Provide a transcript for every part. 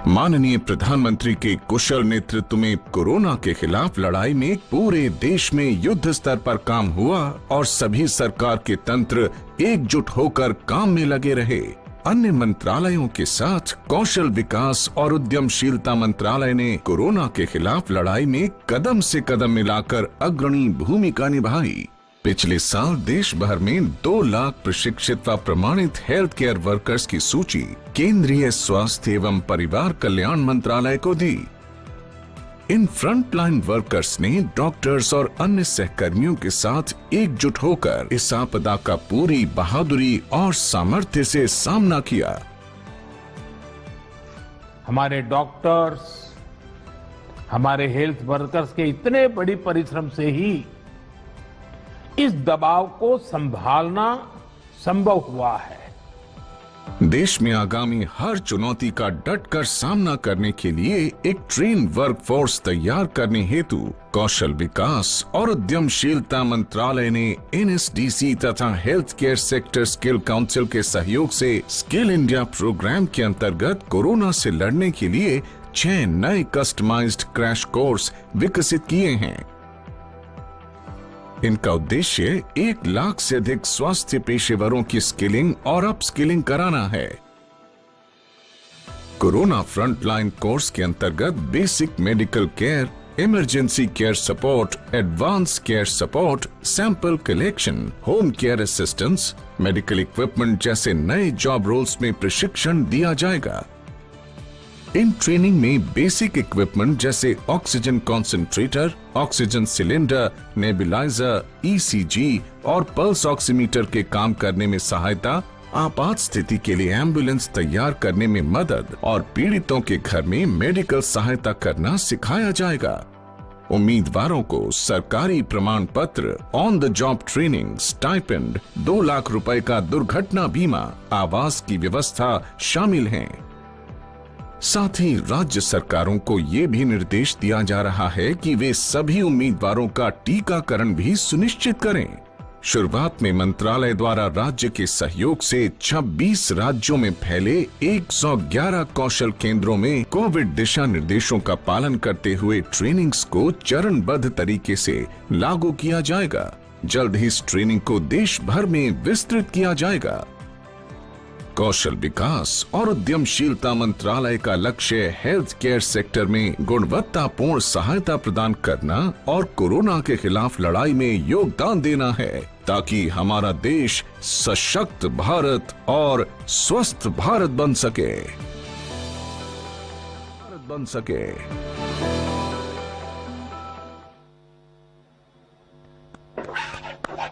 माननीय प्रधानमंत्री के कुशल नेतृत्व में कोरोना के खिलाफ लड़ाई में पूरे देश में युद्ध स्तर पर काम हुआ और सभी सरकार के तंत्र एकजुट होकर काम में लगे रहे। अन्य मंत्रालयों के साथ कौशल विकास और उद्यमशीलता मंत्रालय ने कोरोना के खिलाफ लड़ाई में कदम से कदम मिलाकर अग्रणी भूमिका निभाई। पिछले साल देश भर में 2 लाख प्रशिक्षित व प्रमाणित हेल्थ केयर वर्कर्स की सूची केंद्रीय स्वास्थ्य एवं परिवार कल्याण मंत्रालय को दी। इन फ्रंटलाइन वर्कर्स ने डॉक्टर्स और अन्य सहकर्मियों के साथ एकजुट होकर इस आपदा का पूरी बहादुरी और सामर्थ्य से सामना किया। हमारे डॉक्टर्स, हमारे हेल्थ वर्कर्स के इतने बड़ी परिश्रम से ही इस दबाव को संभालना संभव हुआ है। देश में आगामी हर चुनौती का डटकर सामना करने के लिए एक ट्रेन वर्कफोर्स तैयार करने हेतु कौशल विकास और उद्यमशीलता मंत्रालय ने एनएसडीसी तथा health care sector skill council के सहयोग से स्किल इंडिया प्रोग्राम के अंतर्गत कोरोना से लड़ने के लिए 6 नए कस्टमाइज्ड क्रैश कोर्स विकसित किए हैं। इनका उद्देश्य 1 लाख से अधिक स्वास्थ्य पेशेवरों की स्किलिंग और अपस्किलिंग कराना है। कोरोना फ्रंटलाइन कोर्स के अंतर्गत basic medical care, emergency care support, advance care support, sample collection, home care assistance, medical equipment जैसे नए जॉब रोल्स में प्रशिक्षण दिया जाएगा। इन ट्रेनिंग में बेसिक इक्विपमेंट जैसे oxygen concentrator, oxygen cylinder, nebuliser, ECG और पल्स ऑक्सीमीटर के काम करने में सहायता, आपात स्थिति के लिए एम्बुलेंस तैयार करने में मदद और पीड़ितों के घर में मेडिकल सहायता करना सिखाया जाएगा। उम्मीदवारों को सरकारी प्रमाण पत्र, on the job training, stipend, 2 lakh रुपए का दुर्घटना बीमा, आवास की व्यवस्था शामिल है। साथ ही राज्य सरकारों को ये भी निर्देश दिया जा रहा है कि वे सभी उम्मीदवारों का टीकाकरण भी सुनिश्चित करें। शुरुआत में मंत्रालय द्वारा राज्य के सहयोग से 26 राज्यों में फैले 111 कौशल केंद्रों में कोविड दिशा निर्देशों का पालन करते हुए ट्रेनिंग्स को चरणबद्ध तरीके से लागू किया जाएगा। जल्द ही इस ट्रेनिंग को देश भर में विस्तृत किया जाएगा। कौशल विकास और उद्यमशीलता मंत्रालय का लक्ष्य हेल्थ केयर सेक्टर में गुणवत्तापूर्ण सहायता प्रदान करना और कोरोना के खिलाफ लड़ाई में योगदान देना है, ताकि हमारा देश सशक्त भारत और स्वस्थ भारत बन सके।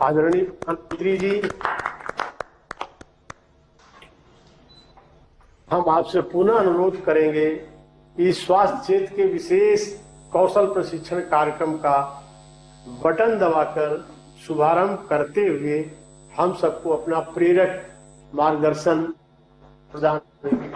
आदरणीय प्रधानमंत्री जी, हम आपसे पुनः अनुरोध करेंगे कि स्वास्थ्य क्षेत्र के विशेष कौशल प्रशिक्षण कार्यक्रम का बटन दबाकर शुभारंभ करते हुए हम सबको अपना प्रेरक मार्गदर्शन प्रदान करेंगे।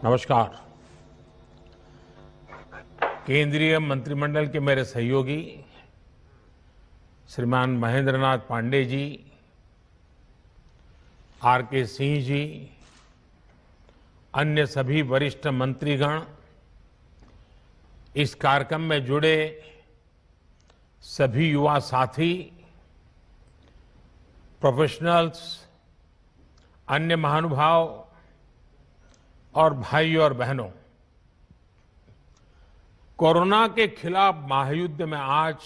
नमस्कार। केंद्रीय मंत्रिमंडल के मेरे सहयोगी श्रीमान महेंद्र नाथ पांडे जी, आर.के. सिंह जी, अन्य सभी वरिष्ठ मंत्रीगण, इस कार्यक्रम में जुड़े सभी युवा साथी, प्रोफेशनल्स, अन्य महानुभाव और भाइयों और बहनों, कोरोना के खिलाफ महायुद्ध में आज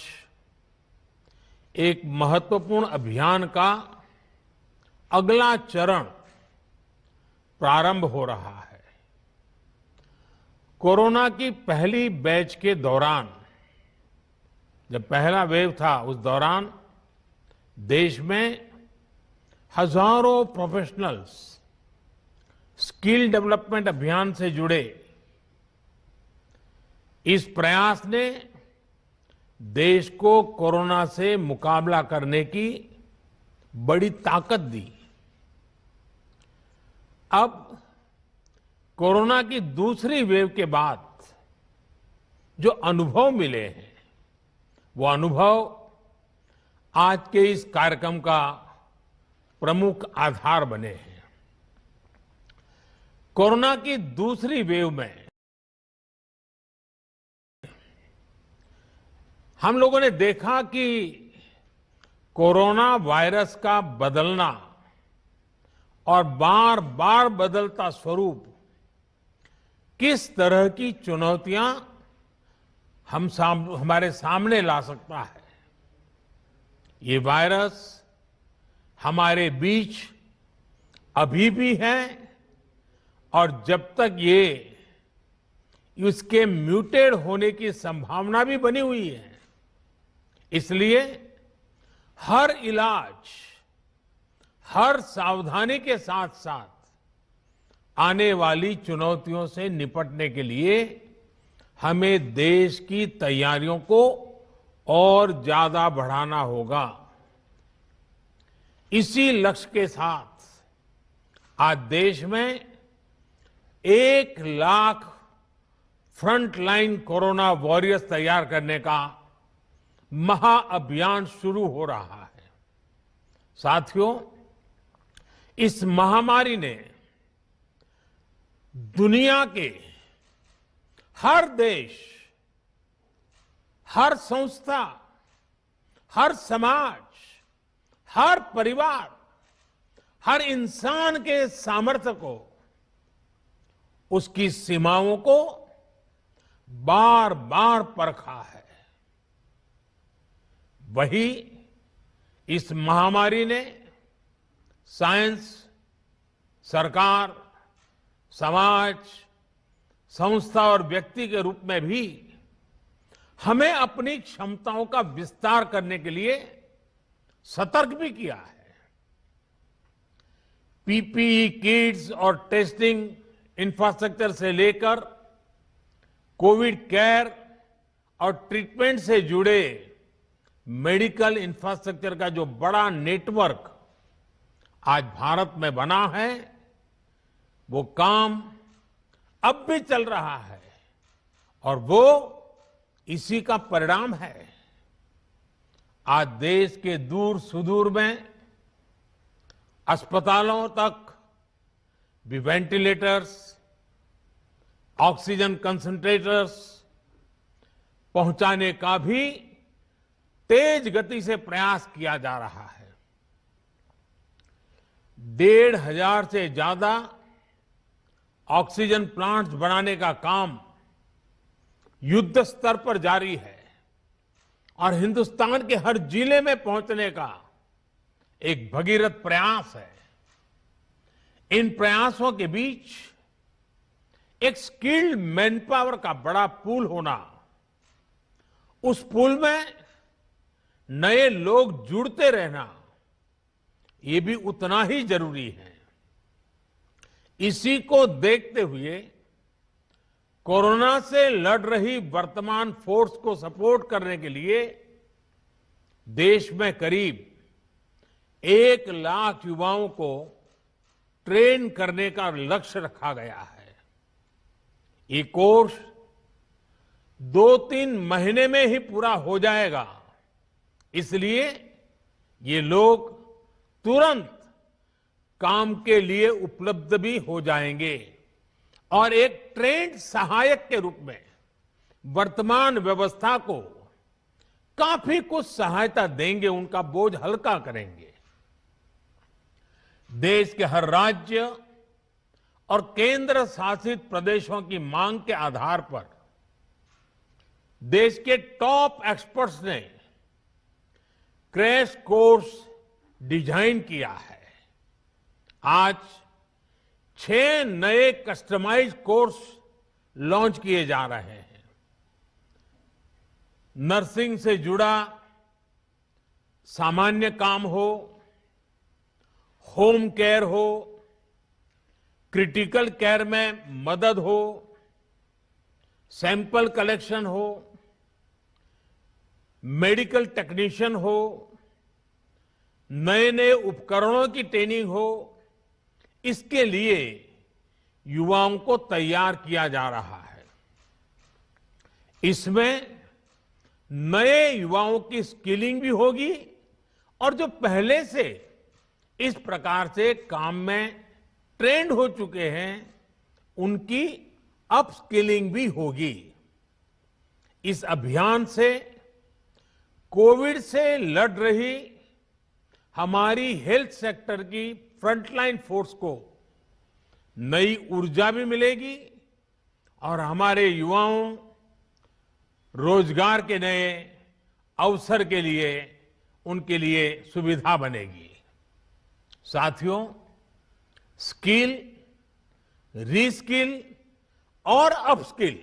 एक महत्वपूर्ण अभियान का अगला चरण प्रारंभ हो रहा है। कोरोना की पहली बैच के दौरान, जब पहला वेव था, उस दौरान देश में हजारों प्रोफेशनल्स स्किल डेवलपमेंट अभियान से जुड़े। इस प्रयास ने देश को कोरोना से मुकाबला करने की बड़ी ताकत दी। अब कोरोना की दूसरी वेव के बाद जो अनुभव मिले हैं, वो अनुभव आज के इस कार्यक्रम का प्रमुख आधार बने हैं। कोरोना की दूसरी वेव में हम लोगों ने देखा कि कोरोना वायरस का बदलना और बार बार बदलता स्वरूप किस तरह की चुनौतियां हमारे सामने ला सकता है। ये वायरस हमारे बीच अभी भी है और जब तक ये इसके म्यूटेड होने की संभावना भी बनी हुई है, इसलिए हर इलाज, हर सावधानी के साथ साथ आने वाली चुनौतियों से निपटने के लिए हमें देश की तैयारियों को और ज्यादा बढ़ाना होगा। इसी लक्ष्य के साथ आज देश में 1 लाख फ्रंटलाइन कोरोना वॉरियर्स तैयार करने का महाअभियान शुरू हो रहा है। साथियों, इस महामारी ने दुनिया के हर देश, हर संस्था, हर समाज, हर परिवार, हर इंसान के सामर्थ्य को, उसकी सीमाओं को बार बार परखा है। वही इस महामारी ने साइंस, सरकार, समाज, संस्था और व्यक्ति के रूप में भी हमें अपनी क्षमताओं का विस्तार करने के लिए सतर्क भी किया है। पीपीई किट्स और टेस्टिंग इंफ्रास्ट्रक्चर से लेकर कोविड केयर और ट्रीटमेंट से जुड़े मेडिकल इंफ्रास्ट्रक्चर का जो बड़ा नेटवर्क आज भारत में बना है, वो काम अब भी चल रहा है और वो इसी का परिणाम है। आज देश के दूर सुदूर में अस्पतालों तक भी वेंटिलेटर्स, ऑक्सीजन कंसंट्रेटर्स पहुंचाने का भी तेज गति से प्रयास किया जा रहा है। 1,500 से ज्यादा ऑक्सीजन प्लांट्स बनाने का काम युद्ध स्तर पर जारी है और हिंदुस्तान के हर जिले में पहुंचने का एक भगीरथ प्रयास है। इन प्रयासों के बीच एक स्किल्ड मैन पावर का बड़ा पूल होना, उस पूल में नए लोग जुड़ते रहना, ये भी उतना ही जरूरी है। इसी को देखते हुए कोरोना से लड़ रही वर्तमान फोर्स को सपोर्ट करने के लिए देश में करीब 1 लाख युवाओं को ट्रेन करने का लक्ष्य रखा गया है। ये कोर्स 2-3 महीने में ही पूरा हो जाएगा, इसलिए ये लोग तुरंत काम के लिए उपलब्ध भी हो जाएंगे और एक ट्रेंड सहायक के रूप में वर्तमान व्यवस्था को काफी कुछ सहायता देंगे, उनका बोझ हल्का करेंगे। देश के हर राज्य और केंद्र शासित प्रदेशों की मांग के आधार पर देश के टॉप एक्सपर्ट्स ने क्रैश कोर्स डिजाइन किया है। आज 6 नए कस्टमाइज कोर्स लॉन्च किए जा रहे हैं। नर्सिंग से जुड़ा सामान्य काम हो, होम केयर हो, क्रिटिकल केयर में मदद हो, सैंपल कलेक्शन हो, मेडिकल टेक्नीशियन हो, नए नए उपकरणों की ट्रेनिंग हो, इसके लिए युवाओं को तैयार किया जा रहा है। इसमें नए युवाओं की स्किलिंग भी होगी और जो पहले से इस प्रकार से काम में ट्रेंड हो चुके हैं उनकी अपस्किलिंग भी होगी। इस अभियान से कोविड से लड़ रही हमारी हेल्थ सेक्टर की फ्रंटलाइन फोर्स को नई ऊर्जा भी मिलेगी और हमारे युवाओं रोजगार के नए अवसर के लिए उनके लिए सुविधा बनेगी। साथियों, स्किल, रीस्किल और अपस्किल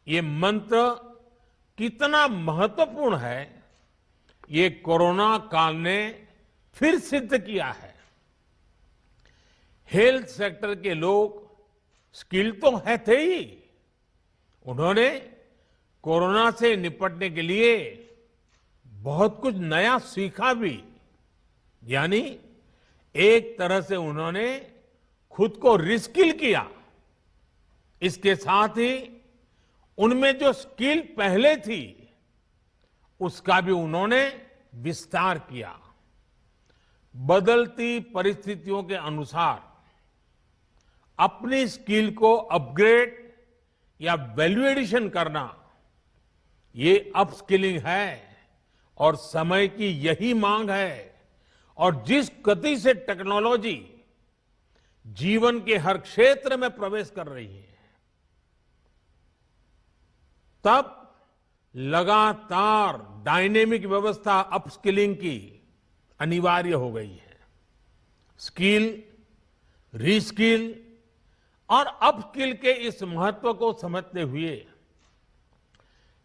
ये मंत्र कितना महत्वपूर्ण है, ये कोरोना काल ने फिर सिद्ध किया है। हेल्थ सेक्टर के लोग स्किल तो है थे ही, उन्होंने कोरोना से निपटने के लिए बहुत कुछ नया सीखा भी। यानी एक तरह से उन्होंने खुद को रिस्किल किया। इसके साथ ही उनमें जो स्किल पहले थी उसका भी उन्होंने विस्तार किया। बदलती परिस्थितियों के अनुसार अपनी स्किल को अपग्रेड या वैल्यू एडिशन करना, ये अपस्किलिंग है और समय की यही मांग है। और जिस गति से टेक्नोलॉजी जीवन के हर क्षेत्र में प्रवेश कर रही है, तब लगातार डायनेमिक व्यवस्था अपस्किलिंग की अनिवार्य हो गई है। स्किल, रीस्किल और अपस्किल के इस महत्व को समझते हुए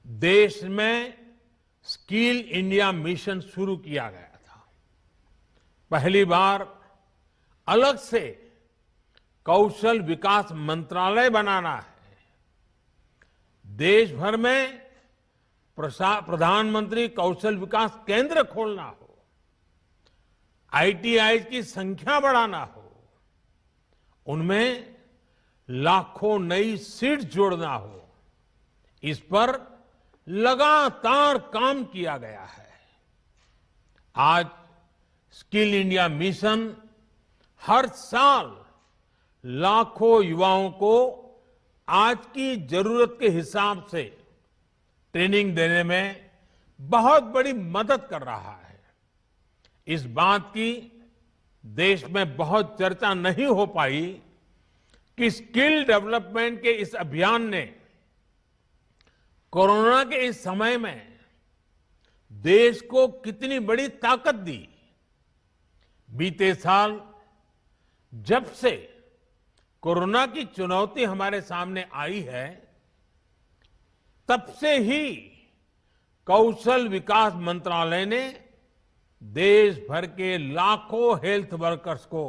देश में स्किल इंडिया मिशन शुरू किया गया था। पहली बार अलग से कौशल विकास मंत्रालय बनाना है। देश भर में प्रधानमंत्री कौशल विकास केंद्र खोलना हो, आईटीआई की संख्या बढ़ाना हो, उनमें लाखों नई सीट जोड़ना हो, इस पर लगातार काम किया गया है। आज स्किल इंडिया मिशन हर साल लाखों युवाओं को आज की जरूरत के हिसाब से ट्रेनिंग देने में बहुत बड़ी मदद कर रहा है। इस बात की देश में बहुत चर्चा नहीं हो पाई कि स्किल डेवलपमेंट के इस अभियान ने कोरोना के इस समय में देश को कितनी बड़ी ताकत दी। बीते साल जब से कोरोना की चुनौती हमारे सामने आई है, तब से ही कौशल विकास मंत्रालय ने देश भर के लाखों हेल्थ वर्कर्स को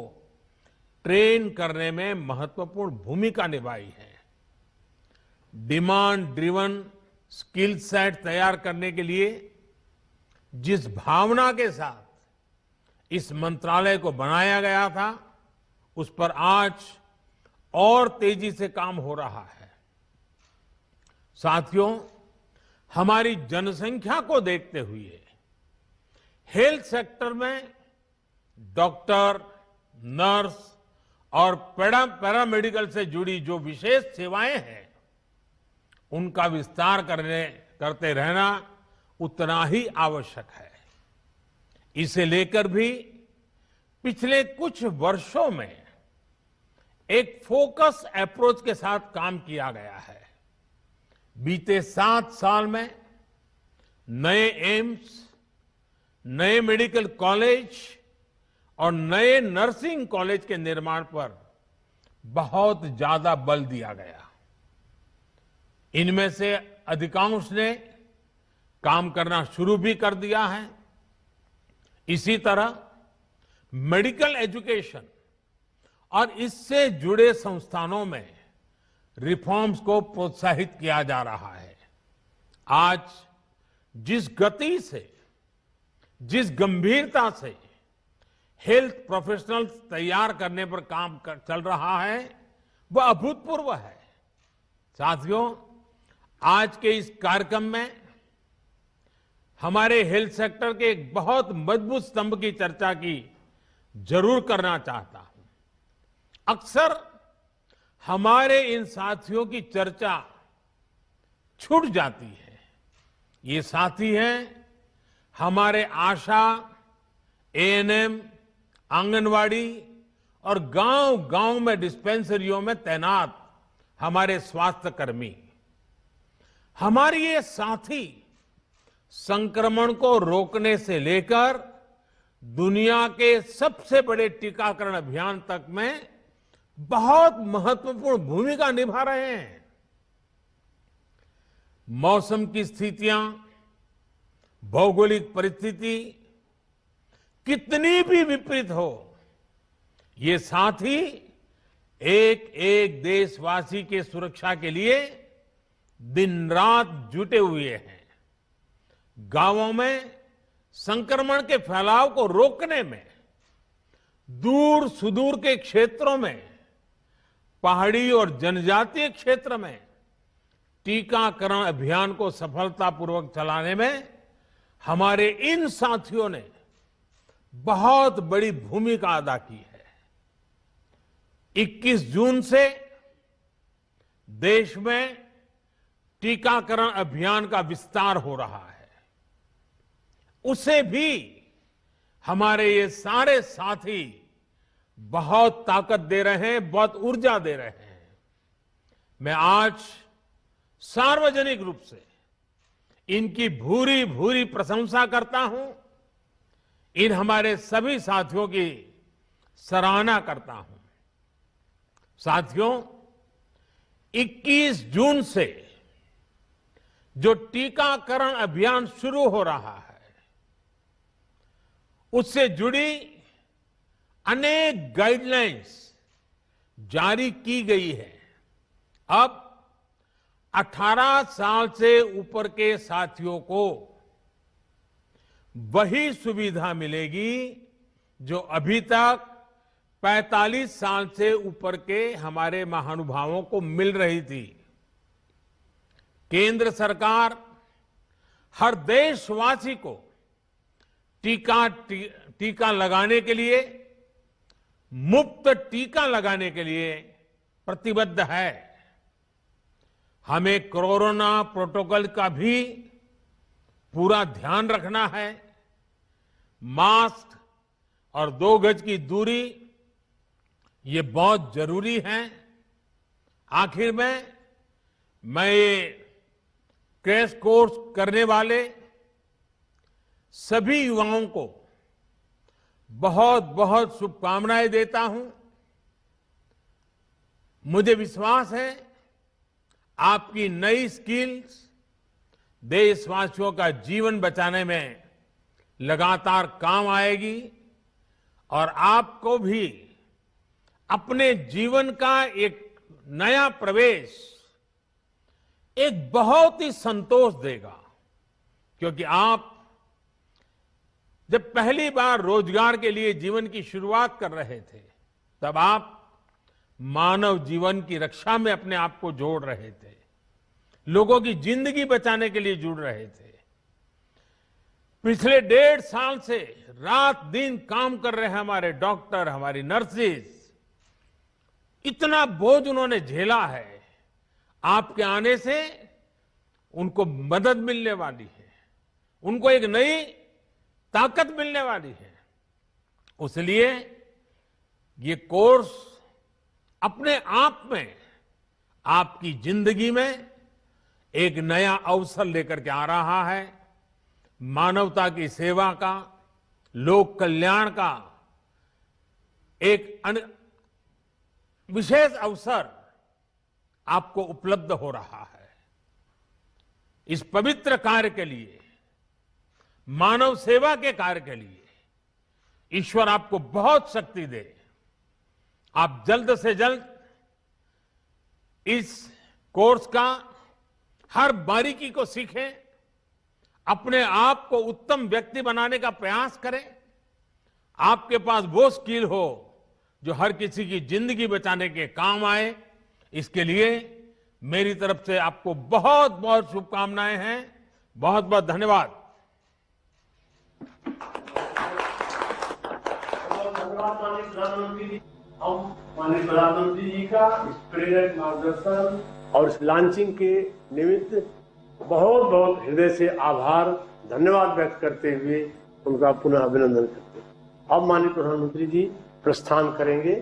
ट्रेन करने में महत्वपूर्ण भूमिका निभाई है। डिमांड ड्रिवन स्किल सेट तैयार करने के लिए जिस भावना के साथ इस मंत्रालय को बनाया गया था, उस पर आज और तेजी से काम हो रहा है। साथियों, हमारी जनसंख्या को देखते हुए हेल्थ सेक्टर में डॉक्टर, नर्स और पैरामेडिकल से जुड़ी जो विशेष सेवाएं हैं, उनका विस्तार करते रहना उतना ही आवश्यक है। इसे लेकर भी पिछले कुछ वर्षों में एक फोकस अप्रोच के साथ काम किया गया है। बीते 7 साल में नए एम्स, नए मेडिकल कॉलेज और नए नर्सिंग कॉलेज के निर्माण पर बहुत ज्यादा बल दिया गया। इनमें से अधिकांश ने काम करना शुरू भी कर दिया है। इसी तरह मेडिकल एजुकेशन और इससे जुड़े संस्थानों में रिफॉर्म्स को प्रोत्साहित किया जा रहा है। आज जिस गति से, जिस गंभीरता से हेल्थ प्रोफेशनल्स तैयार करने पर चल रहा है, वह अभूतपूर्व है। साथियों, आज के इस कार्यक्रम में हमारे हेल्थ सेक्टर के एक बहुत मजबूत स्तंभ की चर्चा की जरूर करना चाहता हूं। अक्सर हमारे इन साथियों की चर्चा छूट जाती है। ये साथी हैं हमारे आशा, एएनएम, आंगनवाड़ी और गांव-गांव में डिस्पेंसरियों में तैनात हमारे स्वास्थ्य कर्मी। हमारे ये साथी संक्रमण को रोकने से लेकर दुनिया के सबसे बड़े टीकाकरण अभियान तक में बहुत महत्वपूर्ण भूमिका निभा रहे हैं। मौसम की स्थितियां, भौगोलिक परिस्थिति कितनी भी विपरीत हो, ये साथी एक एक देशवासी के सुरक्षा के लिए दिन रात जुटे हुए हैं। गांवों में संक्रमण के फैलाव को रोकने में, दूर सुदूर के क्षेत्रों में, पहाड़ी और जनजातीय क्षेत्र में टीकाकरण अभियान को सफलतापूर्वक चलाने में हमारे इन साथियों ने बहुत बड़ी भूमिका अदा की है। 21 जून से देश में टीकाकरण अभियान का विस्तार हो रहा है। उसे भी हमारे ये सारे साथी बहुत ताकत दे रहे हैं, बहुत ऊर्जा दे रहे हैं। मैं आज सार्वजनिक रूप से इनकी भूरी भूरी प्रशंसा करता हूं। इन हमारे सभी साथियों की सराहना करता हूं। साथियों, 21 जून से जो टीकाकरण अभियान शुरू हो रहा है, उससे जुड़ी अनेक गाइडलाइंस जारी की गई है। अब 18 साल से ऊपर के साथियों को वही सुविधा मिलेगी जो अभी तक 45 साल से ऊपर के हमारे महानुभावों को मिल रही थी। केंद्र सरकार हर देशवासी को टीका लगाने के लिए, मुफ्त टीका लगाने के लिए प्रतिबद्ध है। हमें कोरोना प्रोटोकॉल का भी पूरा ध्यान रखना है। मास्क और 2 गज की दूरी ये बहुत जरूरी है। आखिर में मैं ये क्रैश कोर्स करने वाले सभी युवाओं को बहुत बहुत शुभकामनाएं देता हूं। मुझे विश्वास है आपकी नई स्किल्स देशवासियों का जीवन बचाने में लगातार काम आएगी और आपको भी अपने जीवन का एक नया प्रवेश एक बहुत ही संतोष देगा। क्योंकि आप जब पहली बार रोजगार के लिए जीवन की शुरुआत कर रहे थे, तब आप मानव जीवन की रक्षा में अपने आप को जोड़ रहे थे, लोगों की जिंदगी बचाने के लिए जुड़ रहे थे। पिछले 1.5 साल से रात दिन काम कर रहे हैं हमारे डॉक्टर, हमारी नर्सेज। इतना बोझ उन्होंने झेला है। आपके आने से उनको मदद मिलने वाली है, उनको एक नई ताकत मिलने वाली है। इसलिए ये कोर्स अपने आप में आपकी जिंदगी में एक नया अवसर लेकर के आ रहा है। मानवता की सेवा का, लोक कल्याण का एक विशेष अवसर आपको उपलब्ध हो रहा है। इस पवित्र कार्य के लिए, मानव सेवा के कार्य के लिए ईश्वर आपको बहुत शक्ति दे। आप जल्द से जल्द इस कोर्स का हर बारीकी को सीखें, अपने आप को उत्तम व्यक्ति बनाने का प्रयास करें। आपके पास वो स्किल हो जो हर किसी की जिंदगी बचाने के काम आए। इसके लिए मेरी तरफ से आपको बहुत बहुत शुभकामनाएं हैं। बहुत बहुत धन्यवाद। धन्यवाद माननीय प्रधानमंत्री जी। हम माननीय प्रधानमंत्री जी का इस प्रेरक मार्गदर्शन और इस लॉन्चिंग के निमित्त बहुत बहुत हृदय से आभार धन्यवाद व्यक्त करते हुए उनका पुनः अभिनंदन करते हैं। अब माननीय प्रधानमंत्री जी प्रस्थान करेंगे।